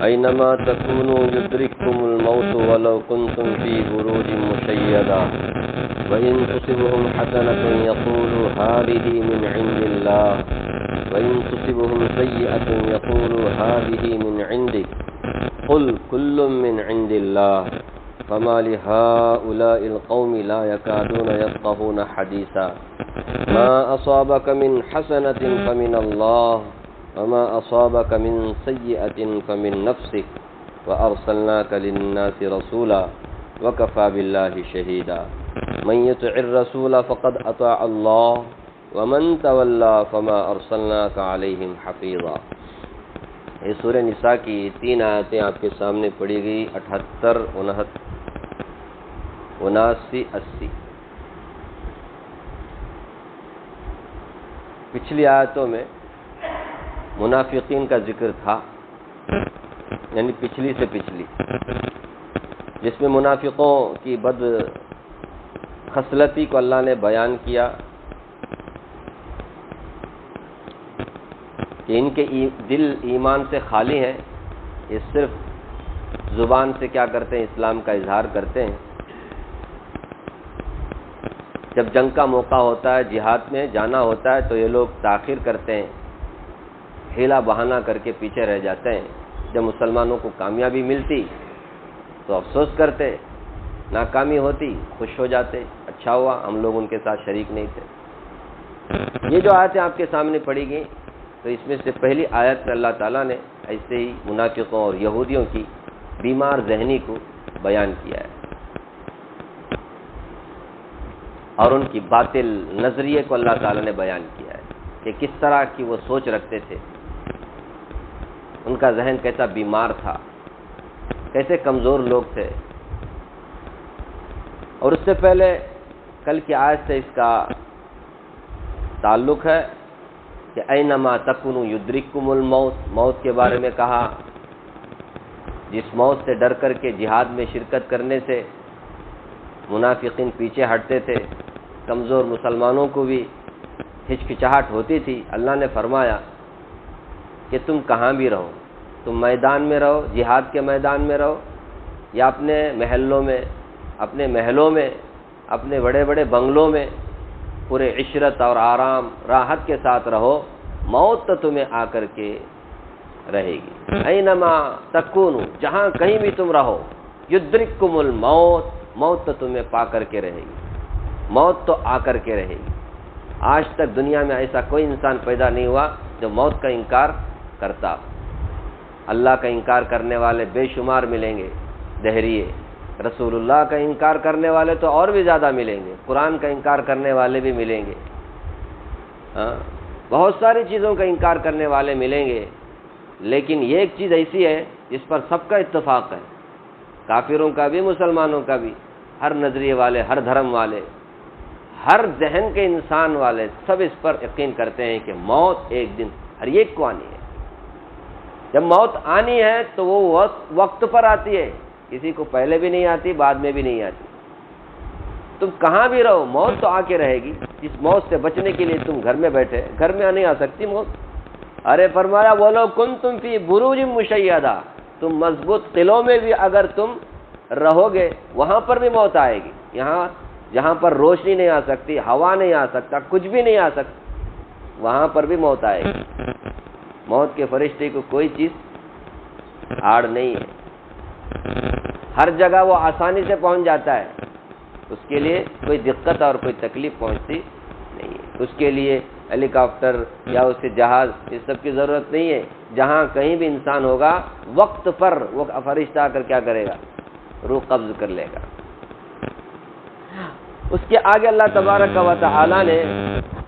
أينما تكونوا يدرككم الموت ولو كنتم في بروج مشيدة وإن تصبهم حسنة يقولوا هذه من عند الله وإن تصبهم سيئة يقولوا هذه من عندك قل كل من عند الله فما لهؤلاء القوم لا يكادون يفقهون حديثا ما أصابك من حسنة فمن الله وما أصابك من سيئة فمن نفسك وأرسلناك للناس رسولا وكفى بالله شهيدا من يطع الرسول فقد أطاع الله ومن تولى فما أرسلناك عليهم حفيظا۔ یہ سورہ نساء کی 3 آیتیں آپ کے سامنے پڑھی گئی، 78، 79، 80۔ پچھلی آیتوں میں منافقین کا ذکر تھا، یعنی پچھلی سے پچھلی، جس میں منافقوں کی بد خصلتی کو اللہ نے بیان کیا کہ ان کے دل ایمان سے خالی ہیں، یہ صرف زبان سے کیا کرتے ہیں، اسلام کا اظہار کرتے ہیں۔ جب جنگ کا موقع ہوتا ہے، جہاد میں جانا ہوتا ہے، تو یہ لوگ تاخیر کرتے ہیں، ہیلا بہانہ کر کے پیچھے رہ جاتے ہیں۔ جب مسلمانوں کو کامیابی ملتی تو افسوس کرتے، ناکامی ہوتی خوش ہو جاتے، اچھا ہوا ہم لوگ ان کے ساتھ شریک نہیں تھے۔ یہ جو آیتیں آپ کے سامنے پڑھی گئی، تو اس میں سے پہلی آیت میں اللہ تعالیٰ نے ایسے ہی منافقوں اور یہودیوں کی بیمار ذہنی کو بیان کیا ہے اور ان کی باطل نظریے کو اللہ تعالیٰ نے بیان کیا ہے کہ کس طرح کی وہ سوچ رکھتے تھے، ان کا ذہن کیسا بیمار تھا، کیسے کمزور لوگ تھے۔ اور اس سے پہلے کل کی آیت سے اس کا تعلق ہے کہ اینما تکونوا یدرککم الموت، موت کے بارے میں کہا، جس موت سے ڈر کر کے جہاد میں شرکت کرنے سے منافقین پیچھے ہٹتے تھے، کمزور مسلمانوں کو بھی ہچکچاہٹ ہوتی تھی۔ اللہ نے فرمایا کہ تم کہاں بھی رہو، تم میدان میں رہو، جہاد کے میدان میں رہو، یا اپنے محلوں میں، اپنے محلوں میں، اپنے بڑے بڑے بنگلوں میں پورے عشرت اور آرام راحت کے ساتھ رہو، موت تو تمہیں آ کر کے رہے گی۔ اینما تکونوا، جہاں کہیں بھی تم رہو، یدرککم الموت، موت تو تمہیں پا کر کے رہے گی، موت تو آ کر کے رہے گی۔ آج تک دنیا میں ایسا کوئی انسان پیدا نہیں ہوا جو موت کا انکار کرتا۔ اللہ کا انکار کرنے والے بے شمار ملیں گے، دہریے، رسول اللہ کا انکار کرنے والے تو اور بھی زیادہ ملیں گے، قرآن کا انکار کرنے والے بھی ملیں گے، بہت ساری چیزوں کا انکار کرنے والے ملیں گے، لیکن یہ ایک چیز ایسی ہے جس پر سب کا اتفاق ہے، کافروں کا بھی، مسلمانوں کا بھی، ہر نظریے والے، ہر دھرم والے، ہر ذہن کے انسان والے، سب اس پر یقین کرتے ہیں کہ موت ایک دن ہر ایک کو آنی ہے۔ جب موت آنی ہے تو وہ وقت پر آتی ہے، کسی کو پہلے بھی نہیں آتی، بعد میں بھی نہیں آتی۔ تم کہاں بھی رہو، موت تو آ کے رہے گی۔ اس موت سے بچنے کے لیے تم گھر میں بیٹھے، گھر میں نہیں آ سکتی موت۔ ارے فرمایا وَلَوْ كُنْتُمْ فِي بُرُوجٍ مُشَيَّدَةٍ، تم مضبوط قلعوں میں بھی اگر تم رہو گے، وہاں پر بھی موت آئے گی۔ یہاں جہاں پر روشنی نہیں آ سکتی، ہوا نہیں آ سکتا، کچھ بھی نہیں آ سکتا، وہاں پر بھی موت آئے گی۔ موت کے فرشتے کو کوئی چیز آڑ نہیں ہے، ہر جگہ وہ آسانی سے پہنچ جاتا ہے، اس کے لیے کوئی دقت اور کوئی تکلیف پہنچتی نہیں ہے۔ اس کے لیے ہیلی کاپٹر یا اس کے جہاز، اس سب کی ضرورت نہیں ہے۔ جہاں کہیں بھی انسان ہوگا، وقت پر وہ فرشتہ آ کر کیا کرے گا، روح قبض کر لے گا۔ اس کے آگے اللہ تبارک و تعالی نے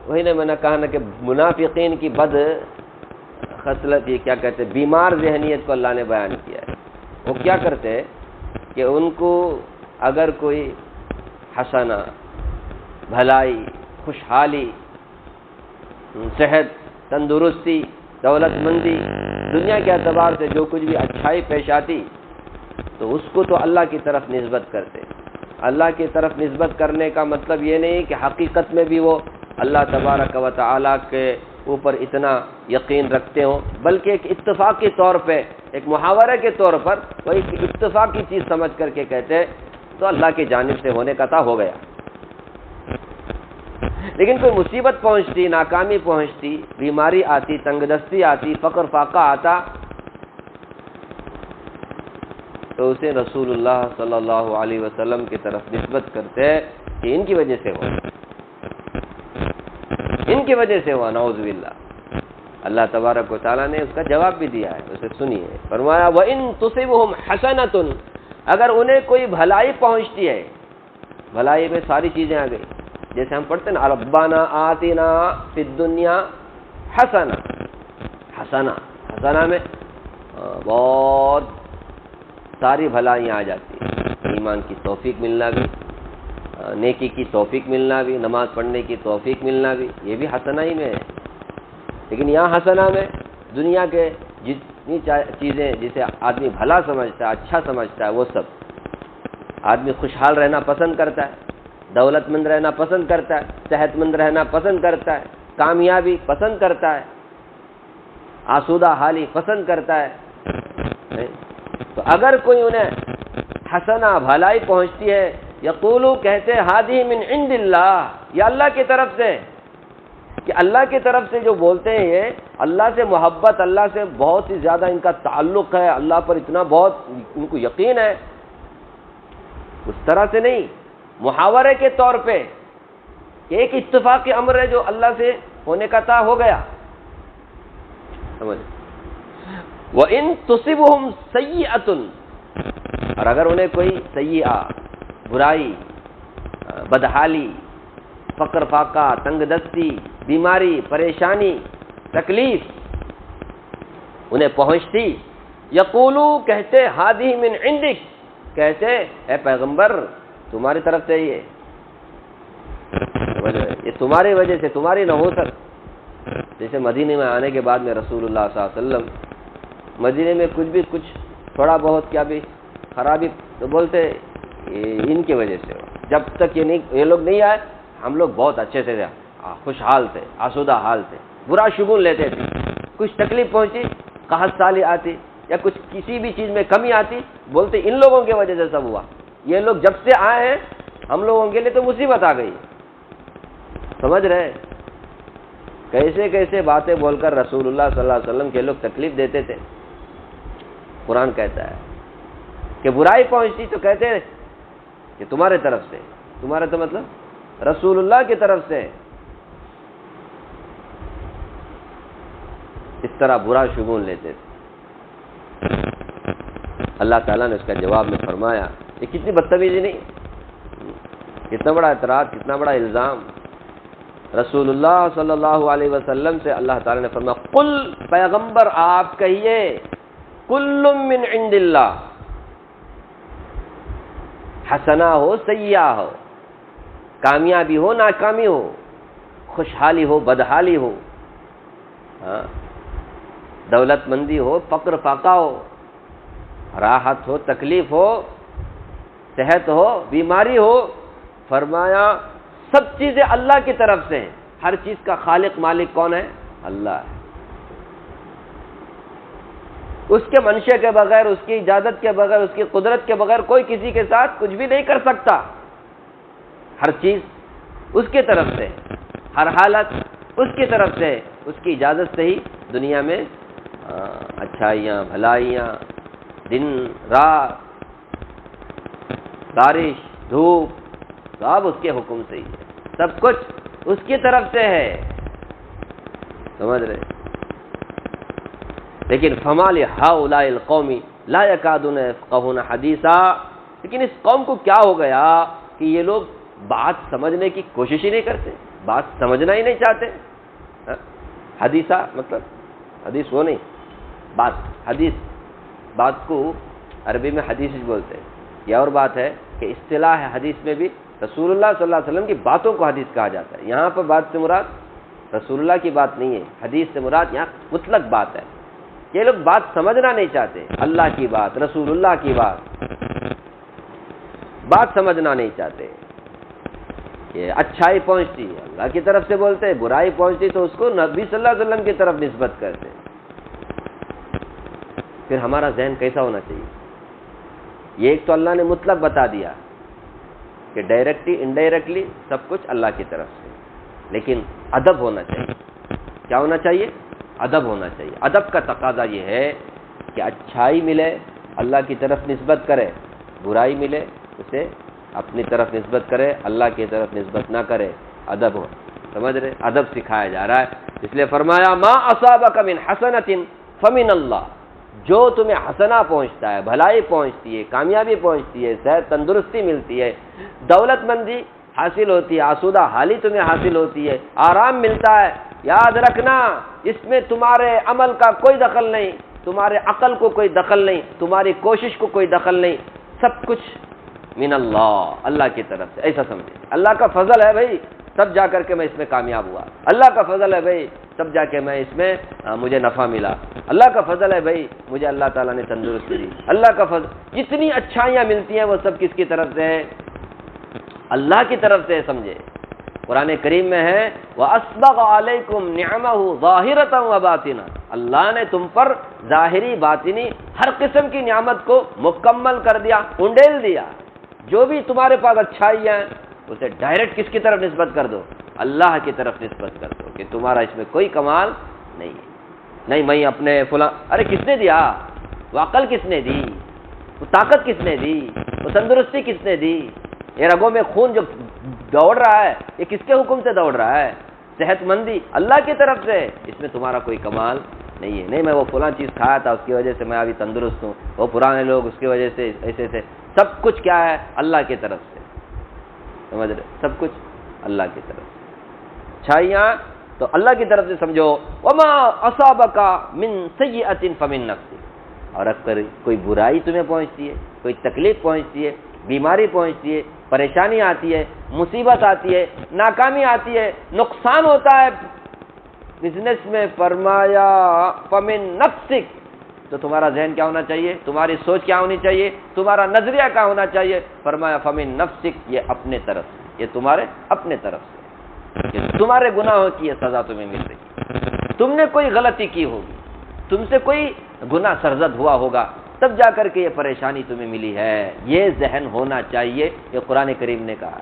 وہی نے میں نے کہا نا کہ منافقین کی بد خصلت، یہ کیا کہتے ہیں، بیمار ذہنیت کو اللہ نے بیان کیا ہے۔ وہ کیا کرتے ہیں کہ ان کو اگر کوئی حسنہ، بھلائی، خوشحالی، صحت، تندرستی، دولت مندی، دنیا کے اعتبار سے جو کچھ بھی اچھائی پیش آتی تو اس کو تو اللہ کی طرف نسبت کرتے۔ اللہ کی طرف نسبت کرنے کا مطلب یہ نہیں کہ حقیقت میں بھی وہ اللہ تبارک و تعالیٰ کے اوپر اتنا یقین رکھتے ہوں، بلکہ ایک اتفاق کے طور پہ، ایک محاورے کے طور پر وہ ایک اتفاق کی چیز سمجھ کر کے کہتے ہیں تو اللہ کی جانب سے ہونے کا تھا، ہو گیا۔ لیکن کوئی مصیبت پہنچتی، ناکامی پہنچتی، بیماری آتی، تنگ دستی آتی، فقر فاقہ آتا، تو اسے رسول اللہ صلی اللہ علیہ وسلم کی طرف نسبت کرتے ہیں کہ ان کی وجہ سے ہوا، ان کی وجہ سے ہوا، نعوذ باللہ۔ اللہ تبارک و تعالیٰ نے اس کا جواب بھی دیا ہے، اسے سنیے، فرمایا وَإِن تُصِبْهُمْ حَسَنَةٌ، اگر انہیں کوئی بھلائی پہنچتی ہے، بھلائی میں ساری چیزیں آ گئی، جیسے ہم پڑھتے ہیں نا ربنا آتنا فی الدنیا حسنہ، حسنہ، حسنہ میں بہت ساری بھلائیاں آ جاتی ہیں، ایمان کی توفیق ملنا بھی، نیکی کی توفیق ملنا بھی، نماز پڑھنے کی توفیق ملنا بھی، یہ بھی حسنہ ہی میں ہے۔ لیکن یہاں حسنہ میں دنیا کے جتنی چیزیں جسے آدمی بھلا سمجھتا ہے، اچھا سمجھتا ہے، وہ سب، آدمی خوشحال رہنا پسند کرتا ہے، دولت مند رہنا پسند کرتا ہے، صحت مند رہنا پسند کرتا ہے، کامیابی پسند کرتا ہے، آسودہ حالی پسند کرتا ہے۔ تو اگر کوئی انہیں حسنہ بھلائی پہنچتی ہے، یقولو کہتے ہادی من عند اللہ، یہ اللہ کی طرف سے، کہ اللہ کی طرف سے جو بولتے ہیں یہ اللہ سے محبت، اللہ سے بہت ہی زیادہ ان کا تعلق ہے، اللہ پر اتنا بہت ان کو یقین ہے، اس طرح سے نہیں، محاورے کے طور پہ کہ ایک اتفاق کے امر ہے جو اللہ سے ہونے کا تھا، ہو گیا، سمجھ۔ وَإِن تُصِبْهُمْ سَيِّئَةٌ، اور اگر انہیں کوئی سیئہ، برائی، بدحالی، فقر فاقہ، تنگ دستی، بیماری، پریشانی، تکلیف انہیں پہنچتی، یقولو کہتے ہادی من عندک، کہتے اے پیغمبر تمہاری طرف سے یہ تمہاری وجہ سے، تمہاری نہ ہو سک۔ جیسے مدینے میں آنے کے بعد میں رسول اللہ صلی اللہ علیہ وسلم مدینے میں کچھ تھوڑا بہت کیا بھی خرابی تو بولتے ان کی وجہ سے، جب تک یہ لوگ نہیں آئے ہم لوگ بہت اچھے سے خوشحال تھے، آسودہ حال تھے، برا شگون لیتے تھے، کچھ تکلیف پہنچی، قحط سالی آتی یا کچھ کسی بھی چیز میں کمی آتی، بولتے ان لوگوں کی وجہ سے سب ہوا، یہ لوگ جب سے آئے ہیں ہم لوگوں کے لیے تو مصیبت آ گئی۔ سمجھ رہے کیسے کیسے باتیں بول کر رسول اللہ صلی اللہ علیہ وسلم کے لوگ تکلیف دیتے تھے۔ قرآن کہتا ہے کہ برائی پہنچتی تو کہتے ہیں کہ تمہارے طرف سے، تمہارے تو مطلب رسول اللہ کی طرف سے، اس طرح برا شگون لیتے تھے۔ اللہ تعالیٰ نے اس کا جواب میں فرمایا، یہ کتنی بدتمیزی نہیں، کتنا بڑا اعتراض، کتنا بڑا الزام۔ رسول اللہ صلی اللہ علیہ وسلم سے اللہ تعالیٰ نے فرمایا قل، پیغمبر آپ کہیے کل من عند اللہ، حسنہ ہو سیئہ ہو، کامیابی ہو ناکامی ہو، خوشحالی ہو بدحالی ہو، دولت مندی ہو فقر فاقہ ہو، راحت ہو تکلیف ہو، صحت ہو بیماری ہو، فرمایا سب چیزیں اللہ کی طرف سے ہیں۔ ہر چیز کا خالق مالک کون ہے؟ اللہ ہے۔ اس کے منشے کے بغیر، اس کی اجازت کے بغیر، اس کی قدرت کے بغیر کوئی کسی کے ساتھ کچھ بھی نہیں کر سکتا۔ ہر چیز اس کی طرف سے، ہر حالت اس کی طرف سے، اس کی اجازت سے ہی دنیا میں اچھائیاں بھلائیاں، دن رات، بارش دھوپ، سب اس کے حکم سے ہی ہے، سب کچھ اس کی طرف سے ہے، سمجھ رہے؟ لیکن فما لہؤلاء القوم لا یکادون یفقهون حدیثا، لیکن اس قوم کو کیا ہو گیا کہ یہ لوگ بات سمجھنے کی کوشش ہی نہیں کرتے، بات سمجھنا ہی نہیں چاہتے۔ حدیثا مطلب حدیث وہ نہیں، بات، حدیث، بات کو عربی میں حدیث بولتے ہیں۔ یہ اور بات ہے کہ اصطلاح ہے حدیث میں بھی رسول اللہ صلی اللہ علیہ وسلم کی باتوں کو حدیث کہا جاتا ہے۔ یہاں پر بات سے مراد رسول اللہ کی بات نہیں ہے، حدیث سے مراد یہاں مطلق بات ہے۔ یہ لوگ بات سمجھنا نہیں چاہتے، اللہ کی بات، رسول اللہ کی بات سمجھنا نہیں چاہتے۔ یہ اچھائی پہنچتی ہے اللہ کی طرف سے بولتے ہیں، برائی پہنچتی تو اس کو نبی صلی اللہ علیہ وسلم کی طرف نسبت کرتے ہیں۔ پھر ہمارا ذہن کیسا ہونا چاہیے؟ یہ ایک تو اللہ نے مطلق بتا دیا کہ ڈائریکٹلی انڈائریکٹلی سب کچھ اللہ کی طرف سے، لیکن ادب ہونا چاہیے۔ کیا ہونا چاہیے؟ ادب ہونا چاہیے۔ ادب کا تقاضا یہ ہے کہ اچھائی ملے اللہ کی طرف نسبت کرے، برائی ملے اسے اپنی طرف نسبت کرے، اللہ کی طرف نسبت نہ کرے۔ ادب ہو، سمجھ رہے؟ ادب سکھایا جا رہا ہے۔ اس لیے فرمایا ما اصابک من حسنۃ فمن اللہ، جو تمہیں حسنہ پہنچتا ہے، بھلائی پہنچتی ہے، کامیابی پہنچتی ہے، صحت تندرستی ملتی ہے، دولت مندی حاصل ہوتی ہے، آسودہ حالی تمہیں حاصل ہوتی ہے، آرام ملتا ہے، یاد رکھنا اس میں تمہارے عمل کا کوئی دخل نہیں، تمہارے عقل کو کوئی دخل نہیں، تمہاری کوشش کو کوئی دخل نہیں، سب کچھ من اللہ، اللہ کی طرف سے۔ ایسا سمجھے، اللہ کا فضل ہے بھائی تب جا کر کے میں اس میں کامیاب ہوا، اللہ کا فضل ہے بھائی تب جا کے میں اس میں مجھے نفع ملا، اللہ کا فضل ہے بھائی مجھے اللہ تعالیٰ نے تندرستی دی، اللہ کا فضل۔ جتنی اچھائیاں ملتی ہیں وہ سب کس کی طرف سے ہے؟ اللہ کی طرف سے، سمجھے۔ قرآن کریم میں ہے وَأَسْبَغَ عَلَيْكُمْ نِعَمَهُ ظَاهِرَةً وَبَاطِنًا، اللہ نے تم پر ظاہری باطنی ہر قسم کی نعمت کو مکمل کر دیا، انڈیل دیا۔ جو بھی تمہارے پاس اچھائیاں ہیں اسے ڈائریکٹ کس کی طرف نسبت کر دو؟ اللہ کی طرف نسبت کر دو کہ تمہارا اس میں کوئی کمال نہیں ہے۔ نہیں میں اپنے فلاں، ارے کس نے دیا؟ وہ عقل کس نے دی؟ وہ طاقت کس نے دی؟ وہ تندرستی کس نے دی؟ یہ رگوں میں خون جو دوڑ رہا ہے یہ کس کے حکم سے دوڑ رہا ہے؟ صحت مندی اللہ کی طرف سے، اس میں تمہارا کوئی کمال نہیں ہے۔ نہیں میں وہ فلاں چیز کھایا تھا اس کی وجہ سے میں ابھی تندرست ہوں، وہ پرانے لوگ اس کی وجہ سے ایسے تھے، سب کچھ کیا ہے؟ اللہ کی طرف سے، سمجھ رہے؟ سب کچھ اللہ کی طرف سے، اچھائیاں تو اللہ کی طرف سے سمجھو۔ وما اصابک من سیئۃ فمن نفسک، اور اگر کوئی برائی تمہیں پہنچتی ہے، کوئی تکلیف پہنچتی ہے، بیماری پہنچتی ہے، پریشانی آتی ہے، مصیبت آتی ہے، ناکامی آتی ہے، نقصان ہوتا ہے بزنس میں، فرمایا فمن نفسک، تو تمہارا ذہن کیا ہونا چاہیے؟ تمہاری سوچ کیا ہونی چاہیے؟ تمہارا نظریہ کیا ہونا چاہیے؟ فرمایا فمن نفسک، یہ اپنے طرف سے، یہ تمہارے اپنے طرف سے، کہ تمہارے گناہوں کی یہ سزا تمہیں مل رہی ہے، تم نے کوئی غلطی کی ہوگی، تم سے کوئی گناہ سرزد ہوا ہوگا، تب جا کر کے یہ پریشانی تمہیں ملی ہے، یہ ذہن ہونا چاہیے۔ یہ قرآن کریم نے کہا،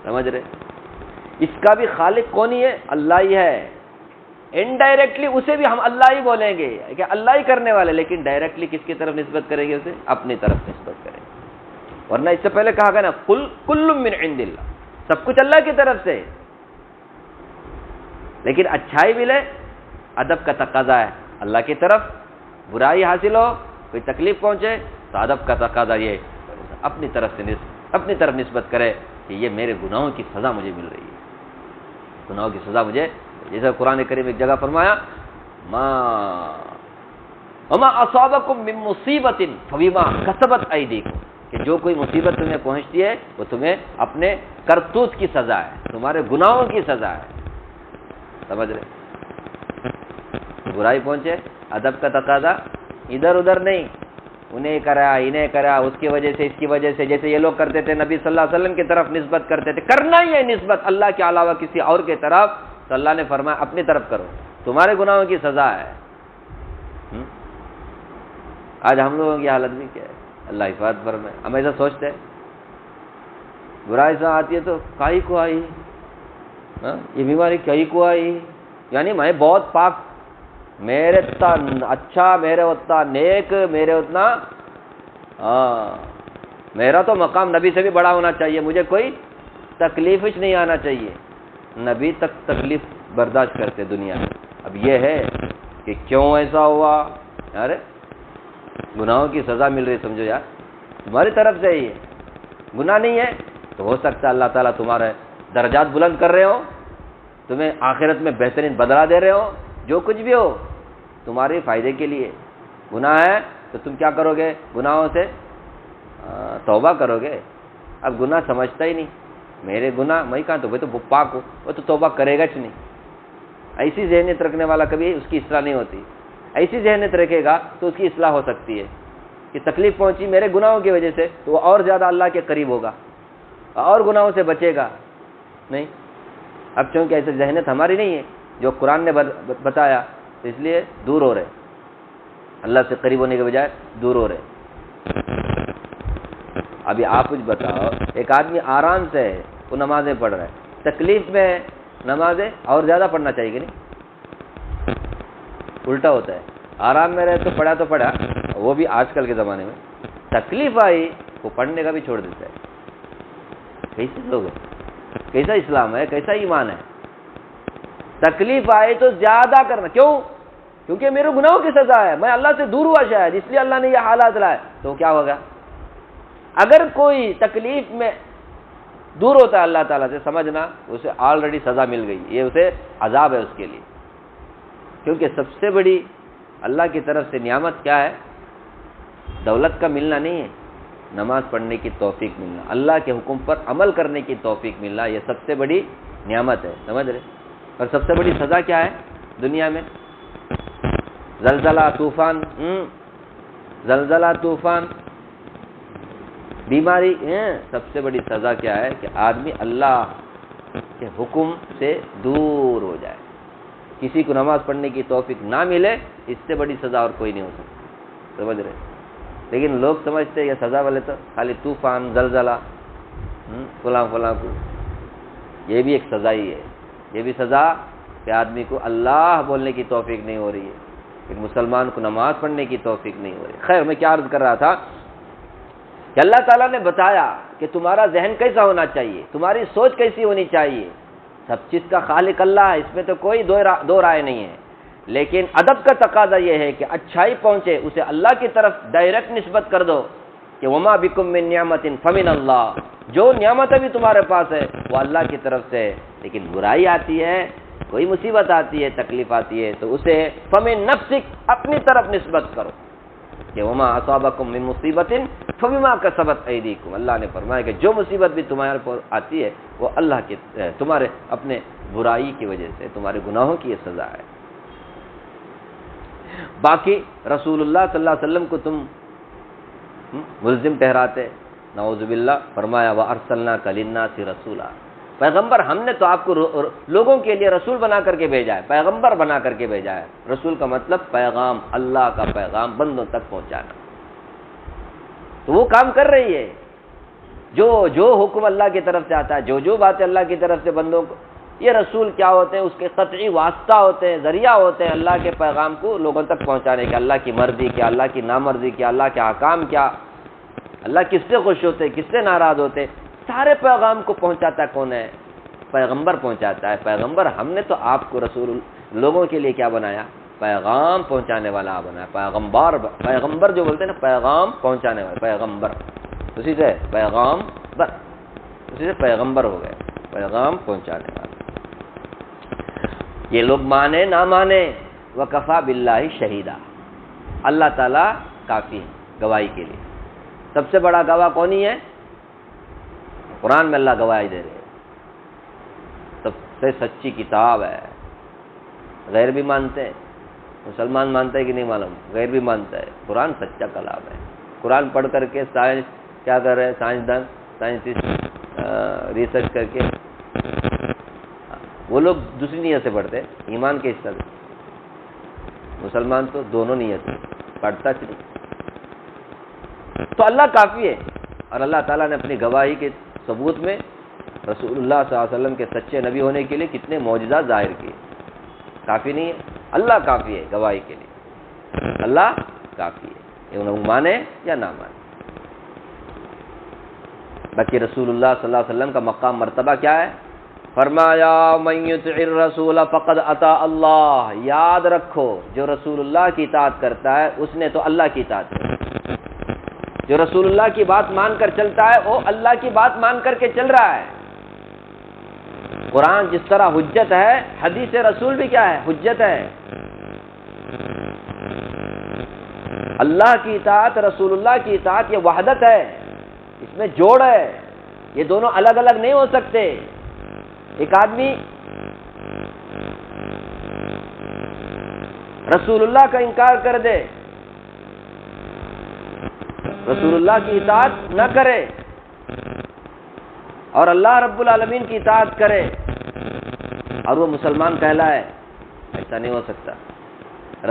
سمجھ رہے؟ اس کا بھی خالق کون ہی ہے؟ اللہ ہی ہے۔ انڈائریکٹلی اسے بھی ہم اللہ ہی بولیں گے کہ اللہ ہی کرنے والے، لیکن ڈائریکٹلی کس کی طرف نسبت کریں گے؟ اسے اپنی طرف نسبت کریں گے۔ ورنہ اس سے پہلے کہا گیا نا کل من عند اللہ، سب کچھ اللہ کی طرف سے، لیکن اچھائی ملے ادب کا تقاضا ہے اللہ کی طرف، برائی حاصل ہو، کوئی تکلیف پہنچے تو ادب کا تقاضا یہ اپنی طرف سے اپنی طرف نسبت کرے کہ یہ میرے گناہوں کی سزا مجھے مل رہی ہے، گناہوں کی سزا مجھے، جیسے قرآن کریم ایک جگہ فرمایا وما اصابکم من مصیبت فبما کسبت ایدیکم، کہ جو کوئی مصیبت تمہیں پہنچتی ہے وہ تمہیں اپنے کرتوت کی سزا ہے، تمہارے گناہوں کی سزا ہے، سمجھ رہے؟ برائی پہنچے ادب کا تقاضا ادھر ادھر نہیں، انہیں کرا انہیں کرا، اس کی وجہ سے اس کی وجہ سے، جیسے یہ لوگ کرتے تھے نبی صلی اللہ علیہ وسلم کی طرف نسبت کرتے تھے، کرنا ہی ہے نسبت اللہ کے علاوہ کسی اور کی طرف، تو اللہ نے فرمایا اپنی طرف کرو، تمہارے گناہوں کی سزا ہے۔ آج ہم لوگوں کی حالت بھی کیا ہے؟ اللہ حفاظت فرمائے۔ ہم ایسا سوچتے ہیں برائی سے آتی ہے تو کائی کو آئی، یہ بیماری کئی کو آئی، یعنی میں بہت پاک، میرے اتنا اچھا، میرے اتنا نیک، میرے اتنا میرا تو مقام نبی سے بھی بڑا ہونا چاہیے، مجھے کوئی تکلیف ہی نہیں آنا چاہیے۔ نبی تک تکلیف برداشت کرتے دنیا میں، اب یہ ہے کہ کیوں ایسا ہوا؟ ارے گناہوں کی سزا مل رہی، سمجھو یار تمہاری طرف سے ہی ہے، گناہ نہیں ہے تو ہو سکتا ہے اللہ تعالیٰ تمہارے درجات بلند کر رہے ہو، تمہیں آخرت میں بہترین بدلہ دے رہے ہو، جو کچھ بھی ہو تمہارے فائدے کے لیے۔ گناہ ہے تو تم کیا کرو گے؟ گناہوں سے توبہ کرو گے۔ اب گناہ سمجھتا ہی نہیں، میرے گناہ میں کہاں، تو وہ تو پاک ہو، وہ تو توبہ کرے گا نہیں۔ ایسی ذہنیت رکھنے والا کبھی اس کی اصلاح نہیں ہوتی، ایسی ذہنیت رکھے گا تو اس کی اصلاح ہو سکتی ہے کہ تکلیف پہنچی میرے گناہوں کی وجہ سے، تو وہ اور زیادہ اللہ کے قریب ہوگا اور گناہوں سے بچے گا، نہیں. اب چونکہ ایسے ذہنیت ہماری نہیں ہے جو قرآن نے بتایا، تو اس لیے دور ہو رہے، اللہ سے قریب ہونے کے بجائے دور ہو رہے. ابھی آپ کچھ بتاؤ، ایک آدمی آرام سے ہے، وہ نمازیں پڑھ رہا ہے، تکلیف میں ہے، نمازیں اور زیادہ پڑھنا چاہیے کہ نہیں؟ الٹا ہوتا ہے، آرام میں رہے تو پڑھا، وہ بھی آج کل کے زمانے میں. تکلیف آئی وہ پڑھنے کا بھی چھوڑ دیتا ہے. کیسے لوگ ہیں؟ کیسا اسلام ہے؟ کیسا ایمان ہے؟ تکلیف آئے تو زیادہ کرنا. کیوں؟ کیونکہ میرے گناہوں کی سزا ہے، میں اللہ سے دور ہوا شاید، اس لیے اللہ نے یہ حالات لائے. تو کیا ہوگا؟ اگر کوئی تکلیف میں دور ہوتا ہے اللہ تعالیٰ سے، سمجھنا اسے آلریڈی سزا مل گئی، یہ اسے عذاب ہے اس کے لیے. کیونکہ سب سے بڑی اللہ کی طرف سے نعمت کیا ہے؟ دولت کا ملنا نہیں ہے، نماز پڑھنے کی توفیق ملنا، اللہ کے حکم پر عمل کرنے کی توفیق ملنا، یہ سب سے بڑی نعمت ہے. سمجھ رہے؟ اور سب سے بڑی سزا کیا ہے دنیا میں؟ زلزلہ، طوفان، زلزلہ، طوفان، بیماری. سب سے بڑی سزا کیا ہے؟ کہ آدمی اللہ کے حکم سے دور ہو جائے. کسی کو نماز پڑھنے کی توفیق نہ ملے، اس سے بڑی سزا اور کوئی نہیں ہو سکتی. سمجھ رہے؟ لیکن لوگ سمجھتے ہیں یہ سزا والے تو خالی طوفان، زلزلہ، فلاں فلاں کو، یہ بھی ایک سزا ہی ہے. یہ بھی سزا کہ آدمی کو اللہ بولنے کی توفیق نہیں ہو رہی ہے، پھر مسلمان کو نماز پڑھنے کی توفیق نہیں ہو رہی. خیر، میں کیا عرض کر رہا تھا کہ اللہ تعالیٰ نے بتایا کہ تمہارا ذہن کیسا ہونا چاہیے، تمہاری سوچ کیسی ہونی چاہیے. سب چیز کا خالق اللہ ہے، اس میں تو کوئی دو رائے نہیں ہے. لیکن ادب کا تقاضا یہ ہے کہ اچھائی پہنچے اسے اللہ کی طرف ڈائریکٹ نسبت کر دو کہ وما بکم من نعمت فمن اللہ، جو نعمت ابھی تمہارے پاس ہے وہ اللہ کی طرف سے ہے. لیکن برائی آتی ہے، کوئی مصیبت آتی ہے، تکلیف آتی ہے، تو اسے فمن نفسک، اپنی طرف نسبت کرو کہ وما اصابکم من مصیبت فبما کسبت ایدیکم. اللہ نے فرمایا کہ جو مصیبت بھی تمہارے پر آتی ہے وہ اللہ کے تمہارے اپنے برائی کی وجہ سے، تمہارے گناہوں کی یہ سزا ہے. باقی رسول اللہ صلی اللہ علیہ وسلم کو تم ملزم ٹھہراتے، نعوذ باللہ. فرمایا وَأَرْسَلْنَاكَ لِلنَّاسِ رَسُولًا، پیغمبر ہم نے تو آپ کو لوگوں کے لیے رسول بنا کر کے بھیجا ہے، پیغمبر بنا کر کے بھیجا ہے. رسول کا مطلب پیغام، اللہ کا پیغام بندوں تک پہنچانا. تو وہ کام کر رہی ہے، جو حکم اللہ کی طرف سے آتا ہے، جو باتیں اللہ کی طرف سے بندوں کو، یہ رسول کیا ہوتے ہیں؟ اس کے قطعی واسطہ ہوتے ہیں، ذریعہ ہوتے ہیں اللہ کے پیغام کو لوگوں تک پہنچانے کے. اللہ کی مرضی کیا، اللہ کی نامرضی کیا، اللہ کے احکام کیا، اللہ کس سے خوش ہوتے، کس سے ناراض ہوتے، سارے پیغام کو پہنچاتا کون ہے؟ پیغمبر پہنچاتا ہے. پیغمبر ہم نے تو آپ کو رسول لوگوں کے لیے کیا بنایا؟ پیغام پہنچانے والا بنایا. پیغمبر جو بولتے ہیں نا، پیغام پہنچانے والا، پیغمبر اسی سے پیغمبر ہو گئے، پیغام پہنچانے والا. یہ لوگ مانے نہ مانے، وکفا باللہ شہیدا، اللہ تعالیٰ کافی ہے گواہی کے لیے. سب سے بڑا گواہ کون ہی ہے؟ قرآن میں اللہ گواہی دے رہے ہیں، سب سے سچی کتاب ہے. غیر بھی مانتے ہیں، مسلمان مانتا ہے کہ نہیں معلوم، غیر بھی مانتا ہے. قرآن سچا کلام ہے. قرآن پڑھ کر کے سائنس کیا کر رہے ہیں؟ سائنسدان، سائنٹسٹ ریسرچ کر کے، وہ لوگ دوسری نیت سے پڑھتے ہیں، ایمان کے حصہ سے. مسلمان تو دونوں نیت سے پڑھتا چلی. تو اللہ کافی ہے. اور اللہ تعالیٰ نے اپنی گواہی کے ثبوت میں رسول اللہ صلی اللہ علیہ وسلم کے سچے نبی ہونے کے لیے کتنے معجزات ظاہر کیے. کافی نہیں ہے؟ اللہ کافی ہے گواہی کے لیے. اللہ کافی ہے، یہ انہوں مانے یا نہ مانے. باقی رسول اللہ صلی اللہ علیہ وسلم کا مقام مرتبہ کیا ہے؟ فرمایا من یطع الرسول فقد اطاع اللہ. یاد رکھو، جو رسول اللہ کی اطاعت کرتا ہے اس نے تو اللہ کی اطاعت کی. جو رسول اللہ کی بات مان کر چلتا ہے وہ اللہ کی بات مان کر کے چل رہا ہے. قرآن جس طرح حجت ہے، حدیث رسول بھی کیا ہے؟ حجت ہے. اللہ کی اطاعت، رسول اللہ کی اطاعت، یہ وحدت ہے، اس میں جوڑ ہے. یہ دونوں الگ الگ نہیں ہو سکتے. ایک آدمی رسول اللہ کا انکار کر دے، رسول اللہ کی اطاعت نہ کرے، اور اللہ رب العالمین کی اطاعت کرے اور وہ مسلمان کہلائے، ایسا نہیں ہو سکتا۔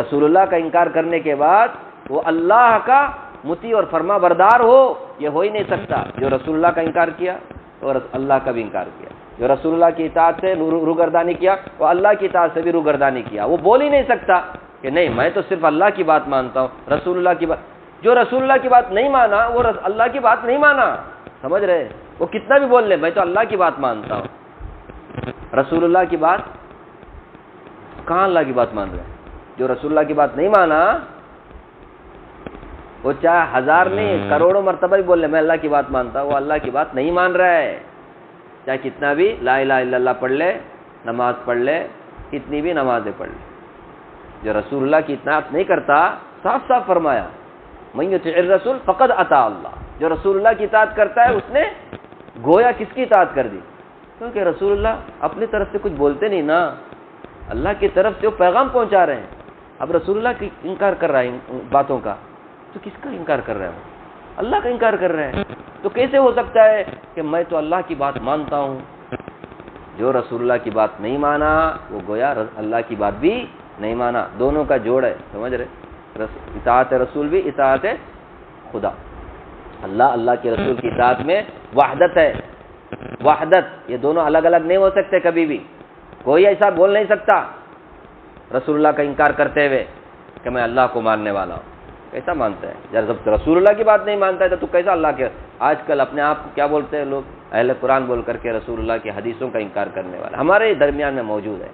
رسول اللہ کا انکار کرنے کے بعد وہ اللہ کا مطیع اور فرما بردار ہو، یہ ہو ہی نہیں سکتا۔ جو رسول اللہ کا انکار کیا اور اللہ کا بھی انکار کیا، جو رسول اللہ کی اطاعت سے روگردانی کیا وہ اللہ کی اطاعت سے بھی روگردانی کیا۔ وہ بول ہی نہیں سکتا کہ نہیں میں تو صرف اللہ کی بات مانتا ہوں، رسول اللہ کی بات۔ جو رسول اللہ کی بات نہیں مانا وہ اللہ کی بات نہیں مانا، سمجھ رہے؟ وہ کتنا بھی بول لے میں تو اللہ کی بات مانتا ہوں، رسول اللہ کی بات کہاں اللہ کی بات مان رہے ہیں؟ جو رسول اللہ کی بات نہیں مانا وہ چاہے ہزار نہیں کروڑوں مرتبہ بھی بول لے میں اللہ کی بات مانتا ہوں، وہ اللہ کی بات نہیں مان رہا ہے، چاہے کتنا بھی لا الہ الا اللہ پڑھ لے، نماز پڑھ لے، کتنی بھی نمازیں پڑھ لے۔ جو رسول اللہ کی اطاعت نہیں کرتا، صاف صاف فرمایا من یطیع الرسول فقد اطاع اللہ، جو رسول اللہ کی اطاعت کرتا ہے اس نے گویا کس کی اطاعت کر دی؟ کیونکہ رسول اللہ اپنی طرف سے کچھ بولتے نہیں نا، اللہ کی طرف سے وہ پیغام پہنچا رہے ہیں۔ اب رسول اللہ کی انکار کر رہا ہے ان باتوں کا، تو کس کا انکار کر رہا ہے؟ اللہ کا انکار کر رہے ہیں۔ تو کیسے ہو سکتا ہے کہ میں تو اللہ کی بات مانتا ہوں؟ جو رسول اللہ کی بات نہیں مانا وہ گویا اللہ کی بات بھی نہیں مانا، دونوں کا جوڑ ہے، سمجھ رہے؟ اطاعت رسول بھی اطاعت خدا، اللہ کے رسول کی اطاعت میں وحدت ہے، وحدت، یہ دونوں الگ الگ نہیں ہو سکتے کبھی بھی۔ کوئی ایسا بول نہیں سکتا رسول اللہ کا انکار کرتے ہوئے کہ میں اللہ کو ماننے والا ہوں، کیسا مانتا ہے؟ جب رسول اللہ کی بات نہیں مانتا ہے تو کیسا اللہ کے؟ آج کل اپنے آپ کو کیا بولتے ہیں لوگ؟ اہل قرآن بول کر کے رسول اللہ کی حدیثوں کا انکار کرنے والا ہمارے درمیان میں موجود ہے،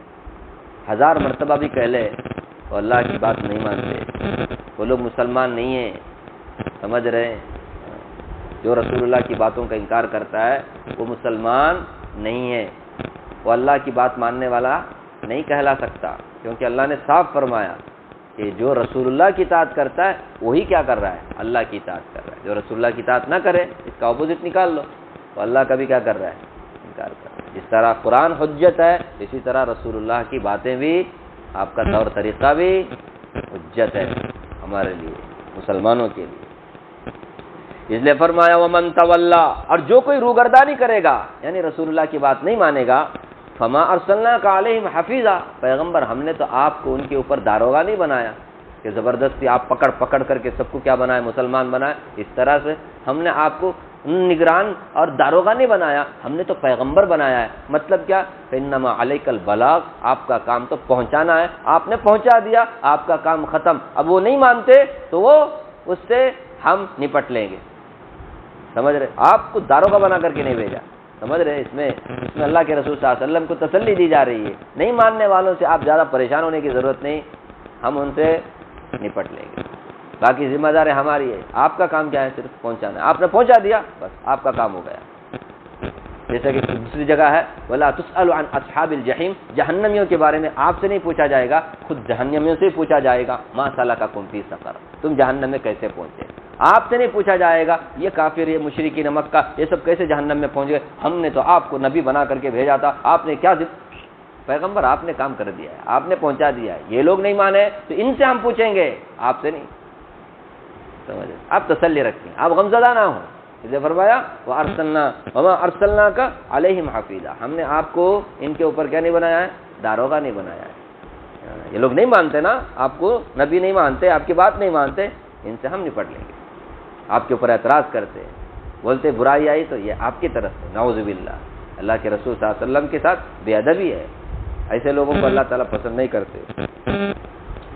ہزار مرتبہ بھی کہہ لے وہ اللہ کی بات نہیں مانتے، وہ لوگ مسلمان نہیں ہیں، سمجھ رہے ہیں؟ جو رسول اللہ کی باتوں کا انکار کرتا ہے وہ مسلمان نہیں ہے، وہ اللہ کی بات ماننے والا نہیں کہلا سکتا، کیونکہ اللہ نے صاف فرمایا کہ جو رسول اللہ کی اطاعت کرتا ہے وہی کیا کر رہا ہے؟ اللہ کی اطاعت کر رہا ہے۔ جو رسول اللہ کی اطاعت نہ کرے اس کا اپوزٹ نکال لو، تو اللہ کا بھی کیا کر رہا ہے؟ انکار کر رہا ہے۔ جس طرح قرآن حجت ہے اسی طرح رسول اللہ کی باتیں بھی، آپ کا طور طریقہ بھی حجت ہے ہمارے لیے، مسلمانوں کے لیے۔ اس لیے فرمایا ومن تولا، اور جو کوئی روگردانی کرے گا یعنی رسول اللہ کی بات نہیں مانے گا، فما ارسلناک علیہم حفیظا، پیغمبر ہم نے تو آپ کو ان کے اوپر داروغہ نہیں بنایا کہ زبردستی آپ پکڑ کر کے سب کو کیا بنائے؟ مسلمان بنائے۔ اس طرح سے ہم نے آپ کو نگران اور داروغہ نہیں بنایا، ہم نے تو پیغمبر بنایا ہے۔ مطلب کیا؟ انما علیک البلاغ، آپ کا کام تو پہنچانا ہے، آپ نے پہنچا دیا، آپ کا کام ختم۔ اب وہ نہیں مانتے تو وہ اس سے ہم نپٹ لیں گے، سمجھ رہے؟ آپ کو داروغہ بنا کر کے نہیں بھیجا، سمجھ رہے؟ اس میں اللہ کے رسول صلی اللہ علیہ وسلم کو تسلی دی جا رہی ہے، نہیں ماننے والوں سے آپ زیادہ پریشان ہونے کی ضرورت نہیں، ہم ان سے نپٹ لیں گے، باقی ذمہ داری ہماری ہے، آپ کا کام کیا ہے؟ صرف پہنچانا ہے، آپ نے پہنچا دیا بس آپ کا کام ہو گیا۔ جیسا کہ دوسری جگہ ہے وَلَا تُسْأَلُ عَنْ أَصْحَابِ الْجَحِيمِ، جہنمیوں کے بارے میں آپ سے نہیں پوچھا جائے گا، خود جہنمیوں سے پوچھا جائے گا مَا سَلَكَكُمْ فِي سَقَرَ، تم جہنم میں کیسے پہنچے؟ آپ سے نہیں پوچھا جائے گا یہ کافر، یہ مشرکین مکہ یہ سب کیسے جہنم میں پہنچ گئے، ہم نے تو آپ کو نبی بنا کر کے بھیجا تھا، آپ نے کیا پیغمبر آپ نے کام کر دیا ہے، آپ نے پہنچا دیا ہے، یہ لوگ نہیں مانے تو ان سے ہم پوچھیں گے، آپ سے نہیں، سمجھ؟ آپ تسلی رکھیں، آپ غمزدہ نہ ہوں۔ اس لیے فرمایا وَمَا أَرْسَلْنَاكَ عَلَيْهِمْ حَفِيظًا، ہم نے آپ کو ان کے اوپر کیا نہیں بنایا ہے؟ داروغہ نہیں بنایا ہے۔ یہ لوگ نہیں مانتے نا، آپ کو نبی نہیں مانتے، آپ کی بات نہیں مانتے، ان سے ہم نپٹ لیں گے۔ آپ کے اوپر اعتراض کرتے ہیں، بولتے برائی آئی تو یہ آپ کی طرف سے، نعوذ باللہ، اللہ کے رسول صلی اللہ علیہ وسلم کے ساتھ بے ادبی ہے، ایسے لوگوں کو اللہ تعالیٰ پسند نہیں کرتے۔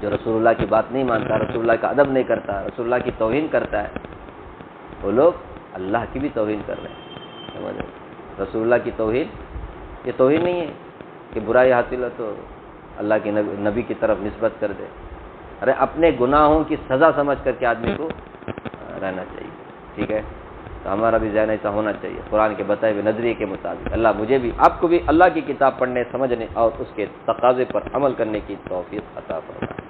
جو رسول اللہ کی بات نہیں مانتا، رسول اللہ کا ادب نہیں کرتا، رسول اللہ کی توہین کرتا ہے، وہ لوگ اللہ کی بھی توہین کر رہے ہیں، سمجھ رہے؟ رسول اللہ کی توہین یہ توہین نہیں ہے کہ برائی حاصل ہے تو اللہ کے نبی کی طرف نسبت کر دے، ارے اپنے گناہوں کی سزا سمجھ کر کے آدمی کو رہنا چاہیے، ٹھیک ہے؟ تو ہمارا بھی ذہن ایسا ہونا چاہیے قرآن کے بتائے ہوئے نظریے کے مطابق۔ اللہ مجھے بھی آپ کو بھی اللہ کی کتاب پڑھنے، سمجھنے اور اس کے تقاضے پر عمل کرنے کی توفیق عطا فرمائے۔